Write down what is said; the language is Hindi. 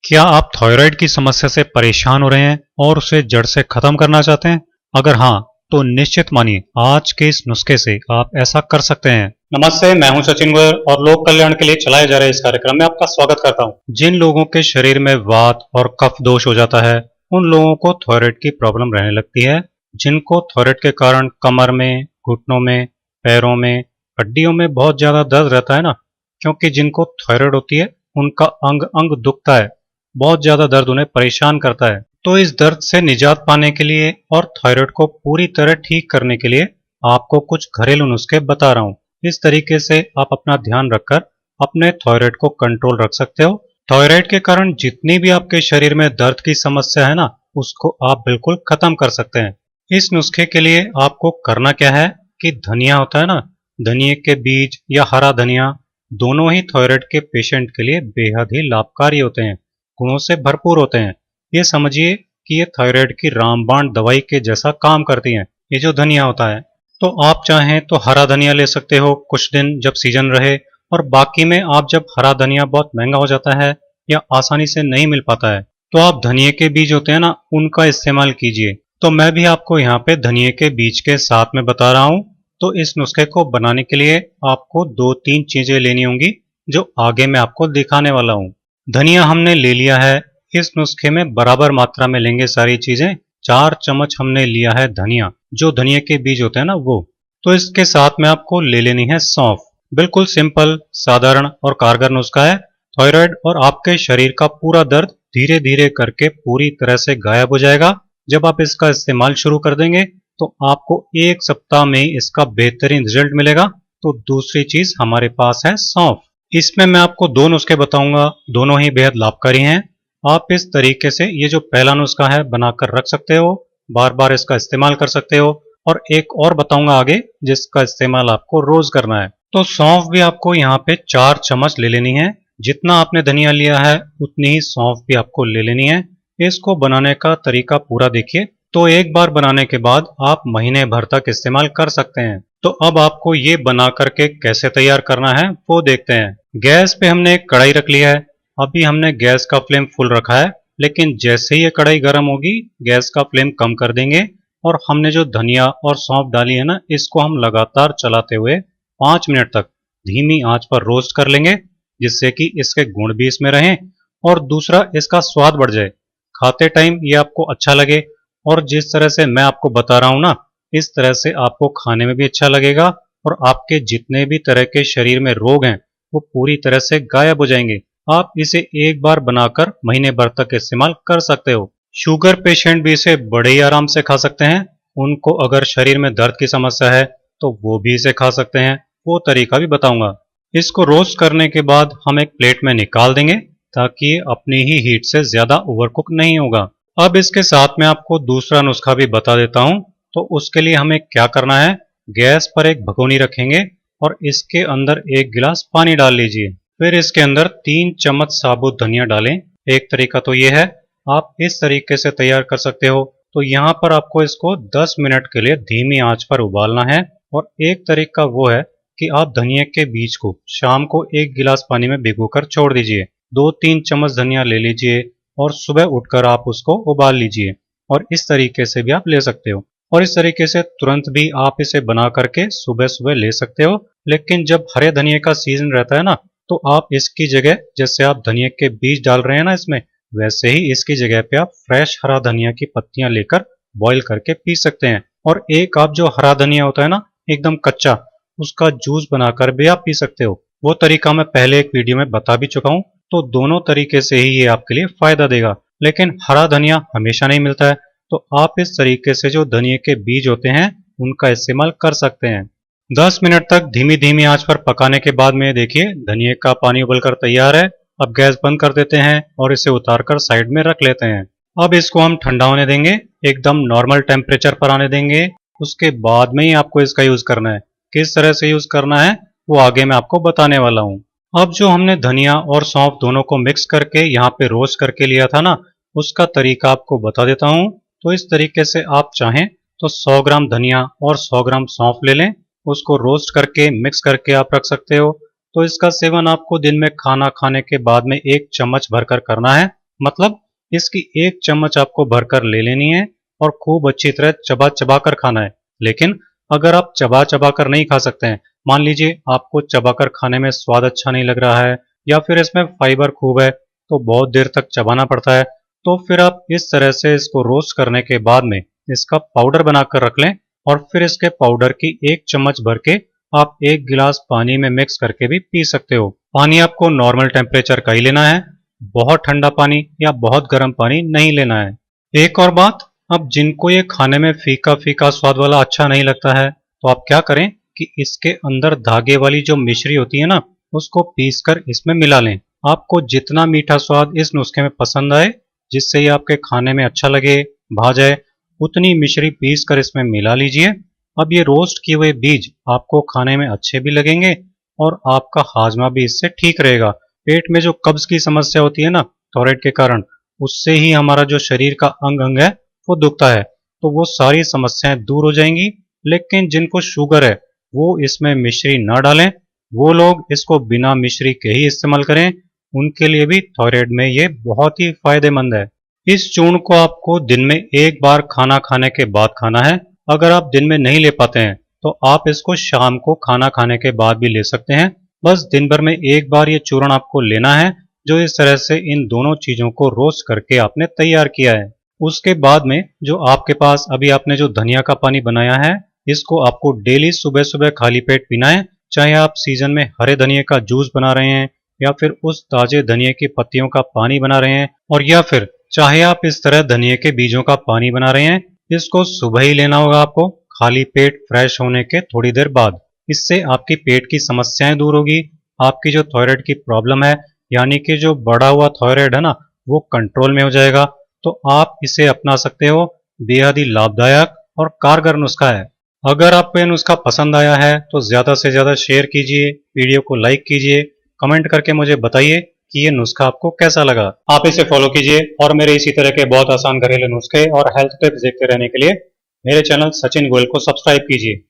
क्या आप थायराइड की समस्या से परेशान हो रहे हैं और उसे जड़ से खत्म करना चाहते हैं? अगर हाँ, तो निश्चित मानिए आज के इस नुस्खे से आप ऐसा कर सकते हैं। नमस्ते, मैं हूं सचिन गोयल और लोक कल्याण के लिए चलाए जा रहे इस कार्यक्रम में आपका स्वागत करता हूं। जिन लोगों के शरीर में वात और कफ दोष हो जाता है, उन लोगों को थायराइड की प्रॉब्लम रहने लगती है। जिनको थायराइड के कारण कमर में, घुटनों में, पैरों में, हड्डियों में बहुत ज्यादा दर्द रहता है ना, क्योंकि जिनको थायराइड होती है उनका अंग अंग दुखता है, बहुत ज्यादा दर्द उन्हें परेशान करता है। तो इस दर्द से निजात पाने के लिए और थायराइड को पूरी तरह ठीक करने के लिए आपको कुछ घरेलू नुस्खे बता रहा हूँ। इस तरीके से आप अपना ध्यान रखकर अपने थायराइड को कंट्रोल रख सकते हो। थायराइड के कारण जितनी भी आपके शरीर में दर्द की समस्या है ना, उसको आप बिल्कुल खत्म कर सकते हैं। इस नुस्खे के लिए आपको करना क्या है कि धनिया होता है ना, धनिए के बीज या हरा धनिया दोनों ही थायराइड के पेशेंट के लिए बेहद ही लाभकारी होते हैं, गुणों से भरपूर होते हैं। ये समझिए कि ये थायराइड की रामबाण दवाई के जैसा काम करती हैं, ये जो धनिया होता है। तो आप चाहें तो हरा धनिया ले सकते हो कुछ दिन जब सीजन रहे, और बाकी में आप जब हरा धनिया बहुत महंगा हो जाता है या आसानी से नहीं मिल पाता है, तो आप धनिए के बीज होते हैं ना, उनका इस्तेमाल कीजिए। तो मैं भी आपको यहाँ पे धनिए के बीज के साथ में बता रहा हूँ। तो इस नुस्खे को बनाने के लिए आपको दो तीन चीजें लेनी होंगी, जो आगे मैं आपको दिखाने वाला हूँ। धनिया हमने ले लिया है। इस नुस्खे में बराबर मात्रा में लेंगे सारी चीजें। 4 चम्मच हमने लिया है धनिया, जो धनिया के बीज होते हैं ना वो। तो इसके साथ में आपको ले लेनी है सौंफ। बिल्कुल सिंपल, साधारण और कारगर नुस्खा है। थायराइड और आपके शरीर का पूरा दर्द धीरे धीरे करके पूरी तरह से गायब हो जाएगा। जब आप इसका इस्तेमाल शुरू कर देंगे तो आपको 1 सप्ताह में इसका बेहतरीन रिजल्ट मिलेगा। तो दूसरी चीज हमारे पास है सौंफ। इसमें मैं आपको दो नुस्खे बताऊंगा, दोनों ही बेहद लाभकारी हैं। आप इस तरीके से ये जो पहला नुस्खा है बनाकर रख सकते हो, बार बार इसका इस्तेमाल कर सकते हो। और एक और बताऊंगा आगे, जिसका इस्तेमाल आपको रोज करना है। तो सौंफ भी आपको यहाँ पे 4 चम्मच ले लेनी है। जितना आपने धनिया लिया है उतनी ही सौंफ भी आपको ले लेनी है। इसको बनाने का तरीका पूरा देखिए। तो एक बार बनाने के बाद आप महीने भर तक इस्तेमाल कर सकते हैं। तो अब आपको ये बना करके कैसे तैयार करना है वो देखते हैं। गैस पे हमने एक कढ़ाई रख लिया है। अभी हमने गैस का फ्लेम फुल रखा है, लेकिन जैसे ही ये कढ़ाई गर्म होगी गैस का फ्लेम कम कर देंगे। और हमने जो धनिया और सौंफ डाली है ना, इसको हम लगातार चलाते हुए 5 मिनट तक धीमी आंच पर रोस्ट कर लेंगे, जिससे कि इसके गुण भी इसमें रहें और दूसरा इसका स्वाद बढ़ जाए, खाते टाइम ये आपको अच्छा लगे। और जिस तरह से मैं आपको बता रहा हूं ना, इस तरह से आपको खाने में भी अच्छा लगेगा और आपके जितने भी तरह के शरीर में रोग हैं वो पूरी तरह से गायब हो जाएंगे। आप इसे एक बार बनाकर महीने भर तक इस्तेमाल कर सकते हो। शुगर पेशेंट भी इसे बड़े ही आराम से खा सकते हैं। उनको अगर शरीर में दर्द की समस्या है तो वो भी इसे खा सकते हैं, वो तरीका भी बताऊंगा। इसको रोस्ट करने के बाद हम एक प्लेट में निकाल देंगे, ताकि ये अपनी ही हीट से ज्यादा ओवरकुक नहीं होगा। अब इसके साथ में आपको दूसरा नुस्खा भी बता देता हूं। तो उसके लिए हमें क्या करना है, गैस पर एक भगोनी रखेंगे और इसके अंदर 1 गिलास पानी डाल लीजिए। फिर इसके अंदर 3 चम्मच साबुत धनिया डालें। एक तरीका तो ये है, आप इस तरीके से तैयार कर सकते हो। तो यहाँ पर आपको इसको 10 मिनट के लिए धीमी आंच पर उबालना है। और एक तरीका वो है कि आप धनिया के बीज को शाम को 1 गिलास पानी में भिगोकर छोड़ दीजिए। 2-3 चम्मच धनिया ले लीजिए और सुबह उठकर आप उसको उबाल लीजिए। और इस तरीके से भी आप ले सकते हो। और इस तरीके से तुरंत भी आप इसे बना करके सुबह सुबह ले सकते हो। लेकिन जब हरे धनिया का सीजन रहता है ना, तो आप इसकी जगह, जैसे आप धनिया के बीज डाल रहे हैं ना इसमें, वैसे ही इसकी जगह पे आप फ्रेश हरा धनिया की पत्तियां लेकर बॉईल करके पी सकते हैं। और एक आप जो हरा धनिया होता है ना, एकदम कच्चा, उसका जूस बनाकर भी आप पी सकते हो। वो तरीका मैं पहले एक वीडियो में बता भी चुका हूँ। तो दोनों तरीके से ही ये आपके लिए फायदा देगा। लेकिन हरा धनिया हमेशा नहीं मिलता है, तो आप इस तरीके से जो धनिया के बीज होते हैं उनका इस्तेमाल कर सकते हैं। 10 मिनट तक धीमी धीमी आंच पर पकाने के बाद में देखिए धनिया का पानी उबलकर तैयार है। अब गैस बंद कर देते हैं और इसे उतारकर साइड में रख लेते हैं। अब इसको हम ठंडा होने देंगे, एकदम नॉर्मल टेम्परेचर पर आने देंगे। उसके बाद में ही आपको इसका यूज करना है। किस तरह से यूज करना है वो आगे मैं आपको बताने वाला हूँ। अब जो हमने धनिया और सौंफ दोनों को मिक्स करके यहाँ पे रोस्ट करके लिया था ना, उसका तरीका आपको बता देता हूँ। तो इस तरीके से आप चाहें तो 100 ग्राम धनिया और 100 ग्राम सौंफ ले लें, उसको रोस्ट करके मिक्स करके आप रख सकते हो। तो इसका सेवन आपको दिन में खाना खाने के बाद में 1 चम्मच भरकर करना है। मतलब इसकी एक चम्मच आपको भरकर ले लेनी है और खूब अच्छी तरह चबा चबा कर खाना है। लेकिन अगर आप चबा चबा कर नहीं खा सकते हैं, मान लीजिए आपको चबाकर खाने में स्वाद अच्छा नहीं लग रहा है या फिर इसमें फाइबर खूब है तो बहुत देर तक चबाना पड़ता है, तो फिर आप इस तरह से इसको रोस्ट करने के बाद में इसका पाउडर बनाकर रख लें और फिर इसके पाउडर की एक चम्मच भर के आप एक गिलास पानी में मिक्स करके भी पी सकते हो। पानी आपको नॉर्मल टेम्परेचर का ही लेना है, बहुत ठंडा पानी या बहुत गर्म पानी नहीं लेना है। एक और बात, अब जिनको ये खाने में फीका फीका स्वाद वाला अच्छा नहीं लगता है तो आप क्या करें कि इसके अंदर धागे वाली जो मिश्री होती है ना, उसको पीस कर इसमें मिला लें। आपको जितना मीठा स्वाद इस नुस्खे में पसंद आए, जिससे ये आपके खाने में अच्छा लगे, भा जाए, उतनी मिश्री पीस कर इसमें मिला लीजिए। अब ये रोस्ट किए हुए बीज आपको खाने में अच्छे भी लगेंगे और आपका हाजमा भी इससे ठीक रहेगा। पेट में जो कब्ज की समस्या होती है ना थायराइड के कारण, उससे ही हमारा जो शरीर का अंग अंग है वो दुखता है, तो वो सारी समस्याएं दूर हो जाएंगी। लेकिन जिनको शुगर है वो इसमें मिश्री ना डालें, वो लोग इसको बिना मिश्री के ही इस्तेमाल करें, उनके लिए भी थायराइड में ये बहुत ही फायदेमंद है। इस चूर्ण को आपको दिन में एक बार खाना खाने के बाद खाना है। अगर आप दिन में नहीं ले पाते हैं तो आप इसको शाम को खाना खाने के बाद भी ले सकते हैं। बस दिन भर में एक बार ये चूर्ण आपको लेना है, जो इस तरह से इन दोनों चीजों को रोस्ट करके आपने तैयार किया है। उसके बाद में जो आपके पास अभी आपने जो धनिया का पानी बनाया है, इसको आपको डेली सुबह सुबह खाली पेट पीना है। चाहे आप सीजन में हरे धनिए का जूस बना रहे हैं या फिर उस ताजे धनिए की पत्तियों का पानी बना रहे हैं, और या फिर चाहे आप इस तरह धनिए के बीजों का पानी बना रहे हैं, इसको सुबह ही लेना होगा आपको, खाली पेट फ्रेश होने के थोड़ी देर बाद। इससे आपकी पेट की समस्याएं दूर होगी, आपकी जो थायराइड की प्रॉब्लम है यानी कि जो बढ़ा हुआ थायराइड है ना, वो कंट्रोल में हो जाएगा। तो आप इसे अपना सकते हो, बेहद ही लाभदायक और कारगर नुस्खा है। अगर आपको यह नुस्खा पसंद आया है तो ज्यादा से ज्यादा शेयर कीजिए, वीडियो को लाइक कीजिए, कमेंट करके मुझे बताइए कि ये नुस्खा आपको कैसा लगा। आप इसे फॉलो कीजिए और मेरे इसी तरह के बहुत आसान घरेलू नुस्खे और हेल्थ टिप्स देखते रहने के लिए मेरे चैनल सचिन गोयल को सब्सक्राइब कीजिए।